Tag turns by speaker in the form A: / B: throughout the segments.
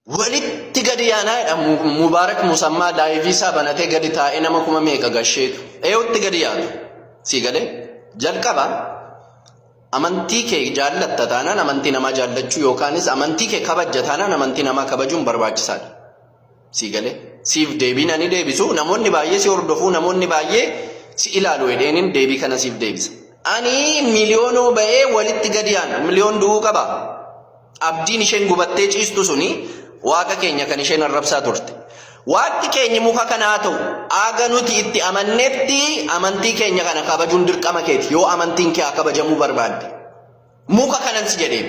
A: walitti gadi yaanaadha. Mubaarak Musammaa laayivii isaa banatee gadi taa'ee nama kuma meeqa gasheetu eewutti gadi yaadu sii galee jalqaba amantii kee jaallatta taanaan amantii namaa jaallachuu yookaanis amantii kee kabajja taanaan amantii namaa kabajuun barbaachisaadha sii galee siif deebiin ani deebisu namoonni baay'ee si hordofuu namoonni baay'ee si ilaalu edheeniin deebii kana siif deebisa. Ani miliyoonoo ba'ee walitti gadi yaana miliyoon du'uu qaba. Abdiin isheen gubattee ciistu suni waaqa keenya kan isheen arrabsaa turte. Waaqni keenya muka kanaa ta'u aga nuti itti amannetti amantii keenya kana kabajuun dirqama keeti yoo amantiin kee kabajamuu barbaadde. Muka kanan si jedhee.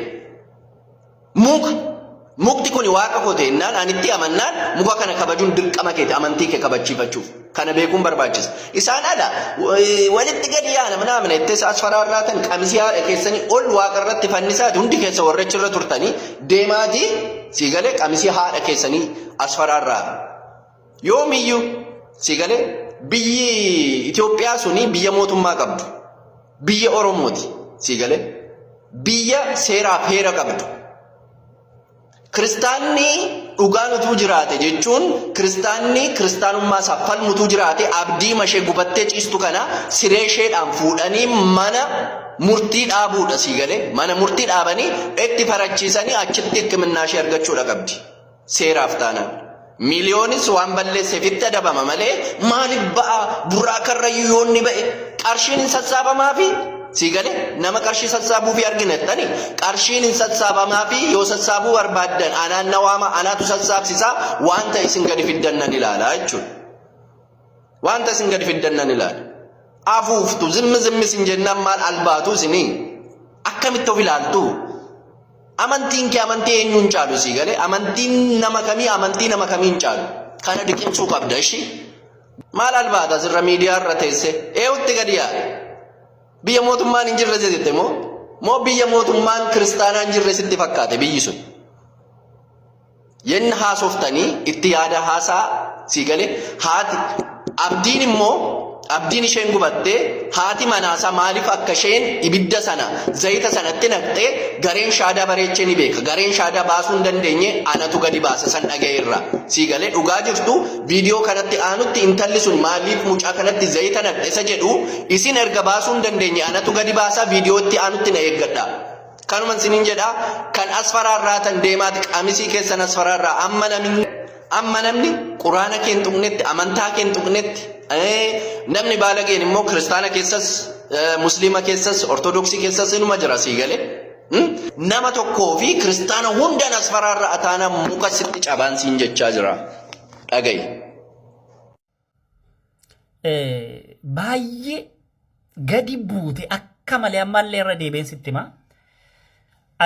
A: Mukti kun waaqa koo ta'ennaan anitti amannaan muka kana kabajuun dirqama keeti amantii kee kabachiifachuuf. Kana beekuun barbaachisa. Isaan ala walitti gadi yaana mana itti asfaraarraatan qamisii haadha keessanii ol waaqa irratti fannisaati hundi keessa warrechi irra turtanii deemaatii sii galee qamisii haadha keessanii asfaraarraa. Yoomiyyuu sii galee biyyi Itoophiyaa suni biyya mootummaa qabdu. Biyya Oromooti sii galee biyya seeraaf heera qabdu. Kiristaanni dhugaan utuu jiraate jechuun kiristaanni kiristaanummaa isaa falmutuu jiraate abdii mashee gubattee ciistu kana siree isheedhaan fuudhanii mana murtii dhaabuudha sii galee mana murtii dhaabanii itti farachiisanii achitti hikimannaa ishee argachuudha qabdi seeraaf taanaan. Miliyoonis waan balleesseefitti adabama malee maaliif ba'a buraa karrayyuu yoonni ba'e qarshiin hin sassaabamaafi sii galee nama qarshii sassaabuu fi arginettani qarshiin hin sassaabamaa fi yoo sassaabuu barbaaddan anaan nawaama anaatu sassaabsisaa wanta isin gadi fiddannan ilaala jechuudha. Wanta isin gadi fiddannan ilaala. Afuuftu zimmi isin jennaan maal albaatu isinii akkamitti of ilaaltu. Amantiin kee amantii eenyuun caalu sii galee amantiin nama kamii amantii nama kamiin caalu kana diqimsuu qabda ishii maal albaata sirra miidiyaa irra teesse eewutti gadi yaa'e. Biyya mootummaan hin jirre jette moo biyya mootummaan kiristaanaa hin jirre sitti fakkaate biyyi sun. Yenna haasoftanii itti yaada haasaa sii galee haati abdiin immoo abdiin isheen gubattee haati manaasaa maaliif akka isheen ibidda sana zayita sanatti naqxee gareen shaadaa bareechee ni beeka. Gareen shaadaa baasuu hin dandeenye anatu gadi baasa san dhaga'eerra sii galee dhugaa jirtu viidiyoo kanatti aanutti intalli sun maaliif mucaa kanatti zayita naqxe jedhu isin erga baasuu hin dandeenye anatu gadi baasaa viidiyootti aanutti na eeggadha. Kanuman sinin jedha kan asfaraarraatan deemaati qamisii keessan asfaraarraa amma namni quraana kee hin tuqnetti amantaa kee hin tuqnetti namni baalageen immoo kiristaana keessas musliima keessas ortodoksii keessas inuma jira sii galee nama tokkoo fi kiristaana hundaan asfaraarraa ataana muka sitti cabaan siin jechaa jira dhaga'i.
B: Baay'ee gadi buute akka malee ammallee irra deebiin sitti himaa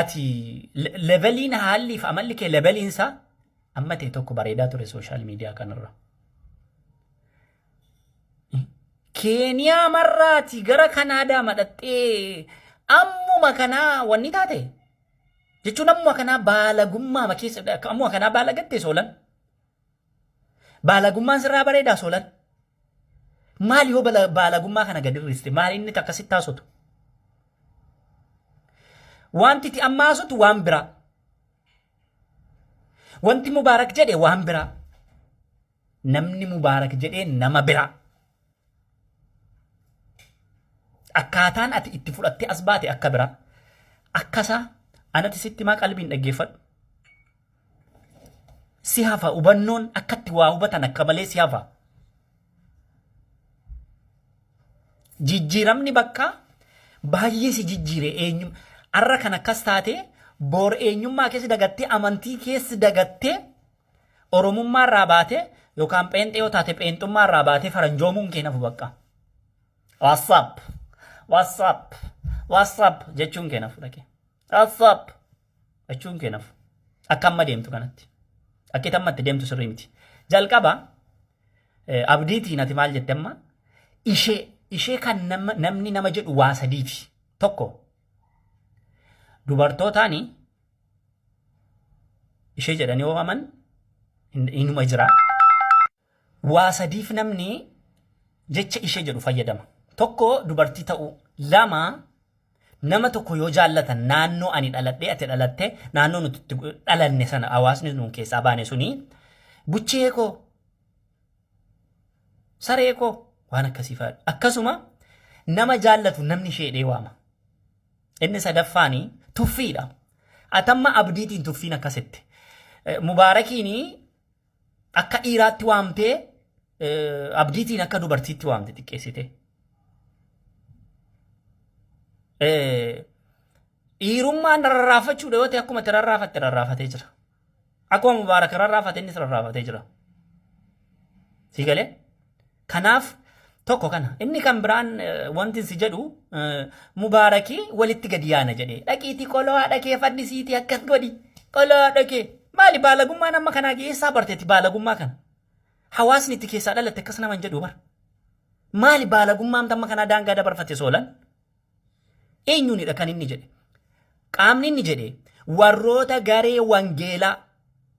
B: ati leveliin haalli fi amalli kee leveliinsaa amma ta'e tokko bareedaa ture sooshaal miidiyaa kanarra. Keeniyaa marraati gara Kanaadaa madhaxxee ammuma kanaa wanni taate jechuun ammuma kanaa baalagummaa keessa ammuma kanaa baalagattee soolan. Baalagummaan sirraa bareedaa soolan. Maal yoo baalagummaa kana gadi hir'iste maal inni akkasitti taasisu? Wanti itti ammaasutu waan biraa. Wanti Mubaarak jedhe waan biraa. Namni Mubaarak jedhe nama biraa. Akkaataan ati itti fudhattee as baate akka biraa. Akkasaa anati sitti maa qalbiin dhaggeeffadhu. Si hafa hubannoon akkatti waa hubatan akka malee si hafa. Jijjiiramni bakka baay'ee si jijjiire eenyummaa. Arra kan akkas taate boor eenyummaa keessi dagattee amantii keessi dagattee oromummaa irraa baate yookaan pheenxee yoo taate pheenxummaa irraa baate faranjoomuun kee nafu bakka. WhatsApp jechuun kee nafu dhaqee. WhatsApp jechuun kee nafu. Akka amma deemtu kanatti. Akka ammatti deemtu sirrii miti. Jalqaba abdiitiin ati maal jette amma ishee kan namni nama jedhu waa sadiiti. Tokko dubartootaani ishee jedhanii oomaman inuma jira. Waa sadiif namni jecha ishee jedhu fayyadama. Tokko dubartii ta'uu, lama nama tokko yoo jaallatan naannoo ani dhaladhee ati dhalatte naannoo nuti dhalanne sana hawaasni nuun keessaa baane suni buchee koo saree koo waan akkasii fa'a. Akkasuma nama jaallatu namni sheedhee waama. Inni sadaffaanii tuffiidha. Atamma abdiitiin tuffiin akkasitti. Mubaarakiini akka dhiiraatti waamtee abdiitiin akka dubartiitti waamte xiqqeessite. Dhiirummaan rarraafachuudha yoo ta'e akkuma itti rarraafatte rarraafatee jira. Akkuma Mubaarak rarraafate innis rarraafatee jira. Si galee? Kanaaf tokko kana. Inni kan biraan wanti si jedhu Mubaarakii walitti gadi yaana jedhee. Dhaqiitii qoloo haadha kee fannisiitii akkas godhi. Qoloo haadha kee. Maali baalagummaan amma kanaa keessaa barteetti baalagummaa kana? Hawaasni itti keessaa dhalatte akkas nama hin jedhu bara. Maali baalagummaan amma kanaa daangaa dabarfate soolan? Eenyuunidha kan inni jedhe? Qaamni inni jedhe warroota garee wangeelaa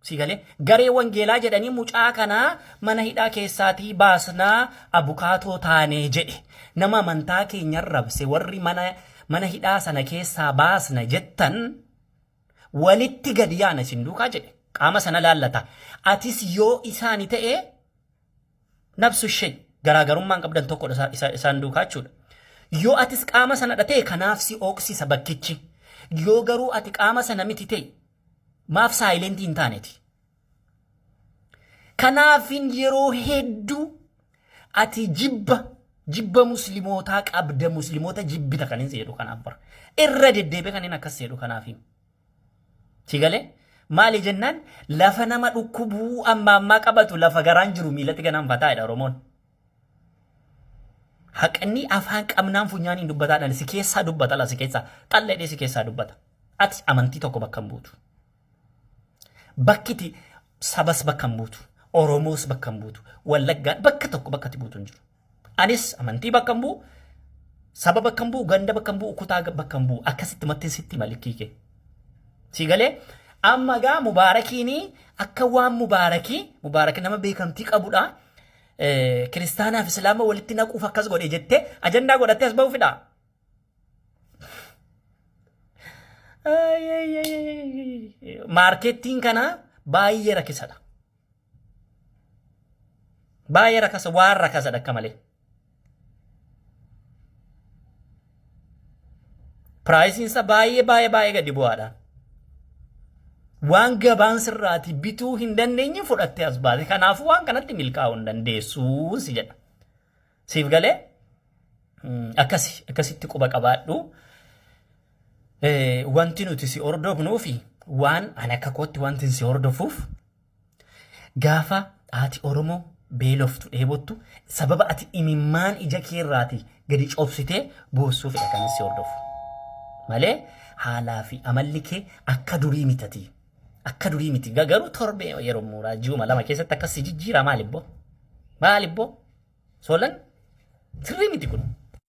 B: si galee garee wangeelaa jedhanii mucaa kanaa mana hidhaa keessaatii baasnaa abukaatoo taanee jedhe nama amantaa keenya rabse warri mana hidhaa sana keessaa baasna jettan walitti gadi yaana isin duukaa jedhe qaama sana laallata. Atis yoo isaani ta'e nabsu ishee garaagarummaan qabdan tokkodha isaan duukaa jechuudha. Yoo atis qaama sana dhatee kanaaf si oksisa bakkichi. Yoo garuu ati qaama sana miti ta'e maaf saayilentii hin taaneeti. Kanaafin yeroo hedduu ati jibba muslimootaa qabda muslimoota jibbita kan hin jedhu kanaaf bara. Irra deddeebi'ee kan hin akkas jedhu kanaafin. Si galee maali jennaan lafa nama dhukkubuu ammaa qabatu lafa garaan jiru miilatti ganaan fataadha Oromoon. Haqni afaan qabnaan funyaaniin dubbataadhaan si keessaa dubbata la si keessaa qalleedhee si keessaa dubbata. Ati amantii tokko bakka hin buutu. Bakkiti sabas bakka hin buutu. Oromoos bakka hin buutu. Wallaggaan bakka tokko bakka itti buutu hin jiru. Anis amantii bakka hin bu'u, saba bakka hin bu'u, ganda bakka hin bu'u, kutaa bakka hin bu'u. Akkasitti maxxansitti malikii kee. Si galee amma gaa Mubaarakiini akka waan Mubaarak nama beekamtii qabudha. Kiristaanaaf Islaama walitti naquuf akkas godhe jettee ajandaa godhattee as ba'uufidha. Maarkeettiin kana baay'ee rakkisadha. Baay'ee rakkasa waan rakkasadha akka malee. Piraayisiinsa baay'ee gadi bu'aadha. Waan gabaan sirraati bituu hin dandeenye fudhattee as baate. Kanaafuu waan kanatti milkaa'uu hin dandeessu si jedha. Siif galee akkasitti quba qabaadhu. Wanti nuti si hordofnuu fi waan ani akka kootti wanti si hordofuuf gaafa ati Oromoo beeloftu dheebottu sababa ati imimmaan ija keerraati gadi cobsitee boossuufidha kan si hordofu. Malee haalaa fi amalli kee akka durii mitati. Akka durii miti garuu torbee yeroo muuraa ji'uma lama keessatti akkas jijjiira maalibboo? Soolan sirrii miti kun.